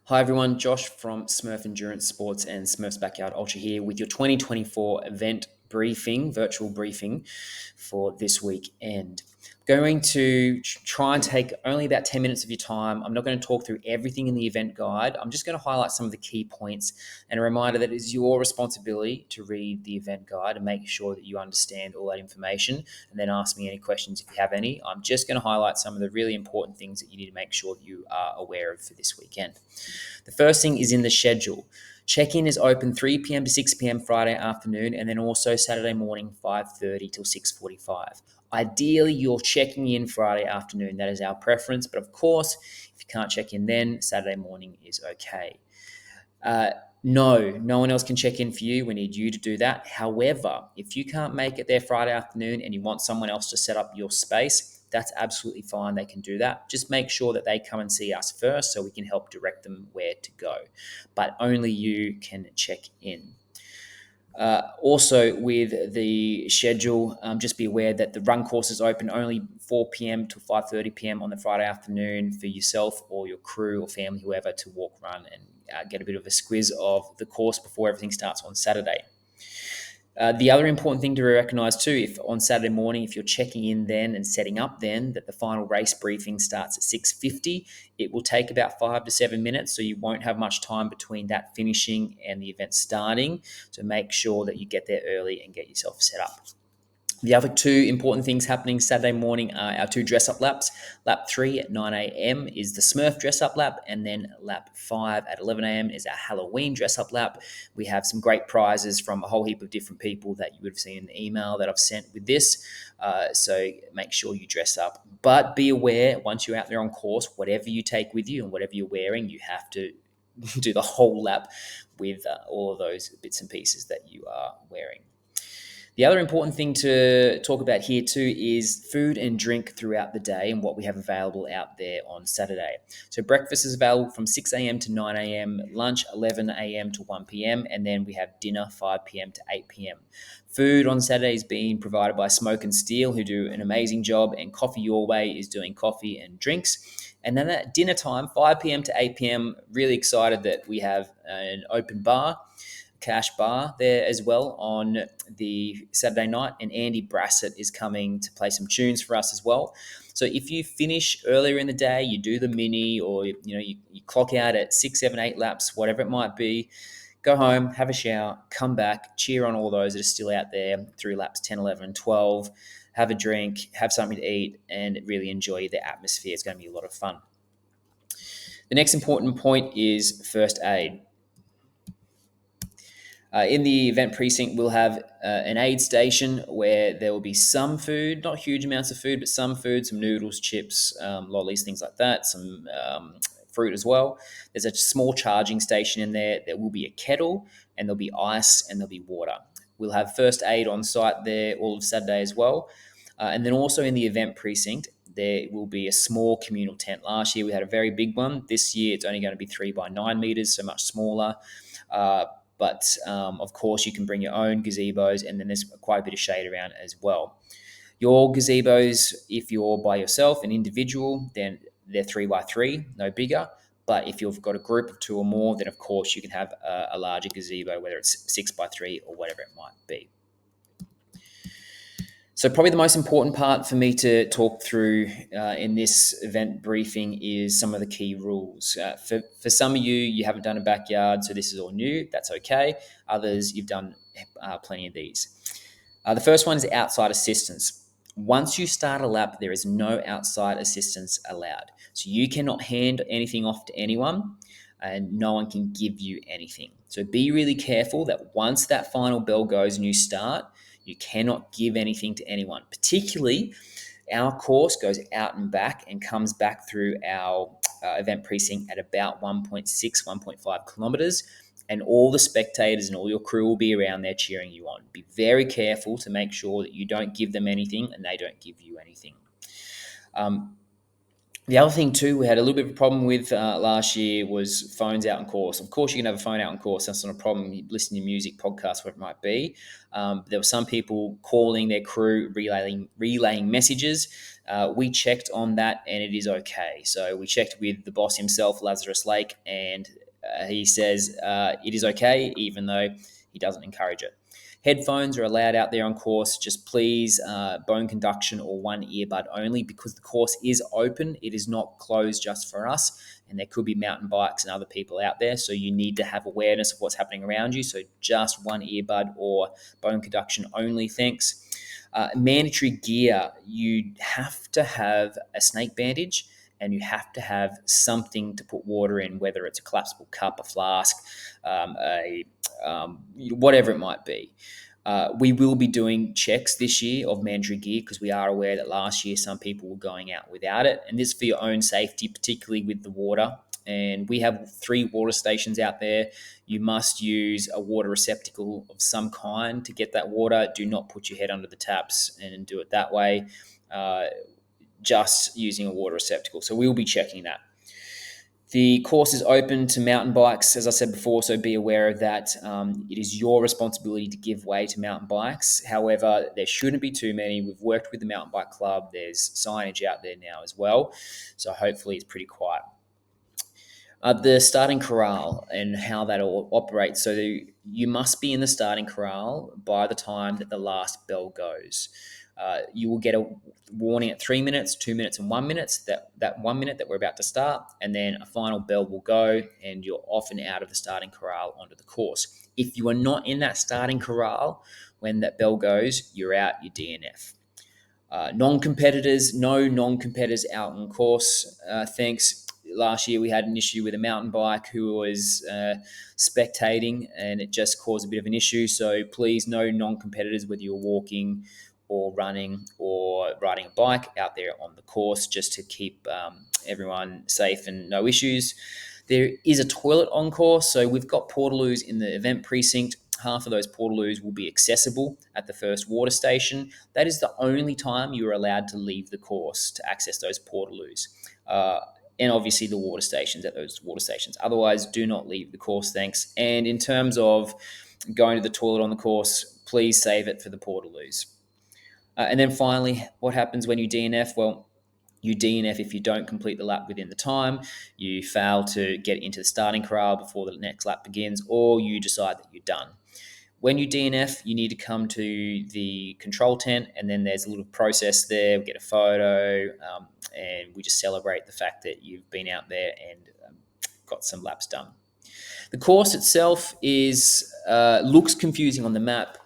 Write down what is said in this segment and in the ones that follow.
Hi everyone, Josh from Smurf Endurance Sports and Smurf's Backyard Ultra here with your 2024 event briefing, virtual briefing for this weekend. Going to try and take only about 10 minutes of your time. I'm not going to talk through everything in the event guide. I'm just going to highlight some of the key points and a reminder that it is your responsibility to read the event guide and make sure that you understand all that information and then ask me any questions if you have any. I'm just going to highlight some of the really important things that you need to make sure that you are aware of for this weekend. The first thing is in the schedule. Check-in is open 3 p.m. to 6 p.m. Friday afternoon, and then also Saturday morning 5:30 till 6:45. Ideally, you're checking in Friday afternoon. That is our preference, but of course, if you can't check in then, Saturday morning is okay. Uh, no one else can check in for you. We need you to do that. However, if you can't make it there Friday afternoon and you want someone else to set up your space, that's absolutely fine. They can do that. Just make sure that they come and see us first so we can help direct them where to go. But only you can check in. Also, with the schedule, just be aware that the run course is open only 4 p.m. to 5:30 p.m. on the Friday afternoon for yourself or your crew or family, whoever, to walk, run, and get a bit of a squiz of the course before everything starts on Saturday. The other important thing to recognize too, if on Saturday morning, if you're checking in then and setting up then, that the final race briefing starts at 6:50, it will take about 5 to 7 minutes, so you won't have much time between that finishing and the event starting. So make sure that you get there early and get yourself set up. The other two important things happening Saturday morning are our two dress-up laps. Lap 3 at 9 a.m. is the Smurf dress-up lap, and then lap 5 at 11 a.m. is our Halloween dress-up lap. We have some great prizes from a whole heap of different people that you would have seen in the email that I've sent with this. So make sure you dress up. But be aware, once you're out there on course, whatever you take with you and whatever you're wearing, you have to do the whole lap with all of those bits and pieces that you are wearing. The other important thing to talk about here too is food and drink throughout the day and what we have available out there on Saturday. So breakfast is available from 6 a.m. to 9 a.m., lunch 11 a.m. to 1 p.m., and then we have dinner 5 p.m. to 8 p.m. Food on Saturday is being provided by Smoke and Steel, who do an amazing job, and Coffee Your Way is doing coffee and drinks. And then at dinner time, 5 p.m. to 8 p.m., really excited that we have an open bar, cash bar there as well on the Saturday night, and Andy Brassett is coming to play some tunes for us as well. So if you finish earlier in the day, you do the mini, or you clock out at 6, 7, 8 laps, whatever it might be, go home, have a shower, come back, cheer on all those that are still out there through laps 10, 11, 12, have a drink, have something to eat, and really enjoy the atmosphere. It's going to be a lot of fun. The next important point is first aid. In the event precinct, we'll have an aid station where there will be some food, not huge amounts of food, but some food, some noodles, chips, lollies, things like that, some fruit as well. There's a small charging station in there. There will be a kettle, and there'll be ice, and there'll be water. We'll have first aid on site there all of Saturday as well. And then also in the event precinct, there will be a small communal tent. Last year we had a very big one. This year it's only going to be 3 by 9 meters, so much smaller. But of course, you can bring your own gazebos, and then there's quite a bit of shade around as well. Your gazebos, if you're by yourself, an individual, then they're 3 by 3, no bigger. But if you've got a group of 2 or more, then of course you can have a larger gazebo, whether it's 6 by 3 or whatever it might be. So probably the most important part for me to talk through in this event briefing is some of the key rules. For some of you, you haven't done a backyard, so this is all new. That's okay. Others, you've done plenty of these. The first one is outside assistance. Once you start a lap, there is no outside assistance allowed. So you cannot hand anything off to anyone, and no one can give you anything. So be really careful that once that final bell goes and you start, you cannot give anything to anyone. Particularly, our course goes out and back and comes back through our event precinct at about 1.6, 1.5 kilometers. And all the spectators and all your crew will be around there cheering you on. Be very careful to make sure that you don't give them anything and they don't give you anything. The other thing too, we had a little bit of a problem with last year was phones out on course. Of course, you can have a phone out on course. That's not a problem. You listen to music, podcasts, whatever it might be. There were some people calling their crew, relaying messages. We checked on that, and it is okay. So we checked with the boss himself, Lazarus Lake, and he says it is okay, even though he doesn't encourage it. Headphones are allowed out there on course. Just please, bone conduction or one earbud only, because the course is open. It is not closed just for us, and there could be mountain bikes and other people out there. So you need to have awareness of what's happening around you. So just one earbud or bone conduction only. Thanks. Mandatory gear. You have to have a snake bandage, and you have to have something to put water in, whether it's a collapsible cup, a flask, a whatever it might be. We will be doing checks this year of mandatory gear, because we are aware that last year some people were going out without it. And this is for your own safety, particularly with the water. And we have 3 water stations out there. You must use a water receptacle of some kind to get that water. Do not put your head under the taps and do it that way. Just using a water receptacle. So we will be checking that. The course is open to mountain bikes, as I said before, so be aware of that. It is your responsibility to give way to mountain bikes. However, there shouldn't be too many. We've worked with the mountain bike club. There's signage out there now as well. So hopefully it's pretty quiet. The starting corral and how that all operates. So you must be in the starting corral by the time that the last bell goes. You will get a warning at 3 minutes, 2 minutes, and 1 minute. That 1 minute that we're about to start, and then a final bell will go, and you're off and out of the starting corral onto the course. If you are not in that starting corral when that bell goes, you're out. You DNF. Non-competitors, no non-competitors out on course. Thanks. Last year we had an issue with a mountain bike who was spectating, and it just caused a bit of an issue. So please, no non-competitors, whether you're walking or running or riding a bike out there on the course, just to keep everyone safe and no issues. There is a toilet on course, so we've got portaloos in the event precinct. Half of those portaloos will be accessible at the first water station. That is the only time you are allowed to leave the course to access those portaloos. And obviously the water stations at those water stations. Otherwise, do not leave the course, thanks. And in terms of going to the toilet on the course, please save it for the portaloos. And then finally, what happens when you DNF? Well, you DNF if you don't complete the lap within the time, you fail to get into the starting corral before the next lap begins, or you decide that you're done. When you DNF, you need to come to the control tent, and then there's a little process there. We get a photo, and we just celebrate the fact that you've been out there and got some laps done. The course itself is looks confusing on the map,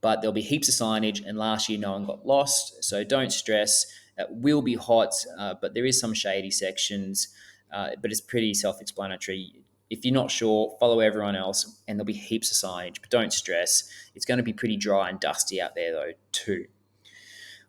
but there'll be heaps of signage, and last year no one got lost, so don't stress. It will be hot, but there is some shady sections, but it's pretty self-explanatory. If you're not sure, follow everyone else, and there'll be heaps of signage, but don't stress. It's going to be pretty dry and dusty out there though too.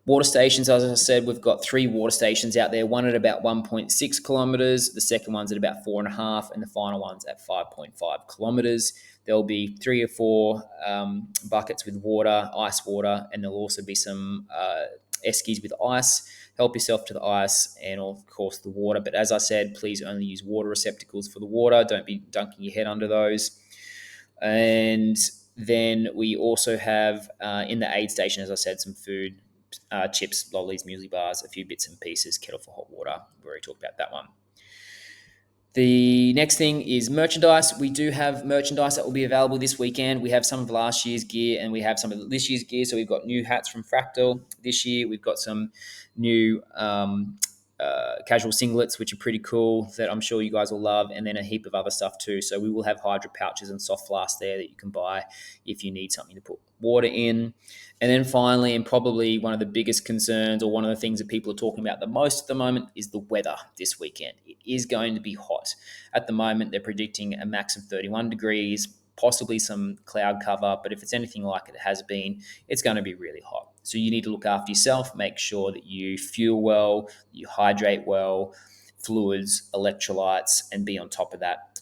Water stations, as I said, we've got 3 water stations out there, one at about 1.6 kilometres, the second one's at about 4.5, and the final one's at 5.5 kilometres. There'll be 3 or 4 buckets with water, ice water, and there'll also be some eskies with ice. Help yourself to the ice and, of course, the water. But as I said, please only use water receptacles for the water. Don't be dunking your head under those. And then we also have in the aid station, as I said, some food, chips, lollies, muesli bars, a few bits and pieces, kettle for hot water. We already talked about that one. The next thing is merchandise. We do have merchandise that will be available this weekend. We have some of last year's gear and we have some of this year's gear. So we've got new hats from Fractal this year. We've got some new casual singlets, which are pretty cool, that I'm sure you guys will love, and then a heap of other stuff too. So we will have hydro pouches and soft flasks there that you can buy if you need something to put water in. And then finally, and probably one of the biggest concerns, or one of the things that people are talking about the most at the moment, is the weather this weekend. It is going to be hot. At the moment, they're predicting a max of 31 degrees, possibly some cloud cover, but if it's anything like it has been, it's going to be really hot. So you need to look after yourself, make sure that you fuel well, you hydrate well, fluids, electrolytes, and be on top of that.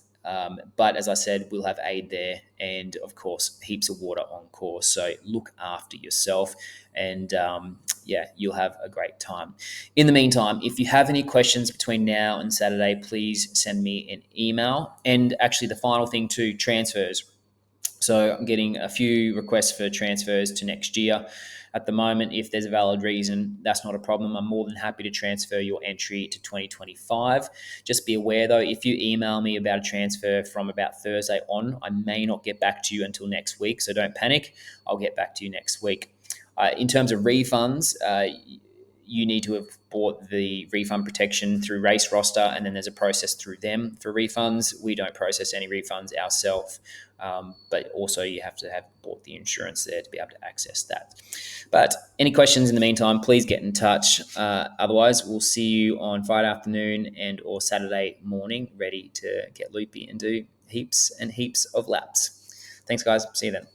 But as I said, we'll have aid there, and of course, heaps of water on course. So look after yourself, and yeah, you'll have a great time. In the meantime, if you have any questions between now and Saturday, please send me an email. And actually, the final thing too, transfers. So I'm getting a few requests for transfers to next year. At the moment, if there's a valid reason, that's not a problem. I'm more than happy to transfer your entry to 2025. Just be aware though, if you email me about a transfer from about Thursday on, I may not get back to you until next week. So don't panic. I'll get back to you next week. In terms of refunds, you need to have bought the refund protection through Race Roster, and then there's a process through them for refunds. We don't process any refunds ourselves, but also you have to have bought the insurance there to be able to access that. But any questions in the meantime, please get in touch. Otherwise, we'll see you on Friday afternoon and or Saturday morning, ready to get loopy and do heaps and heaps of laps. Thanks, guys. See you then.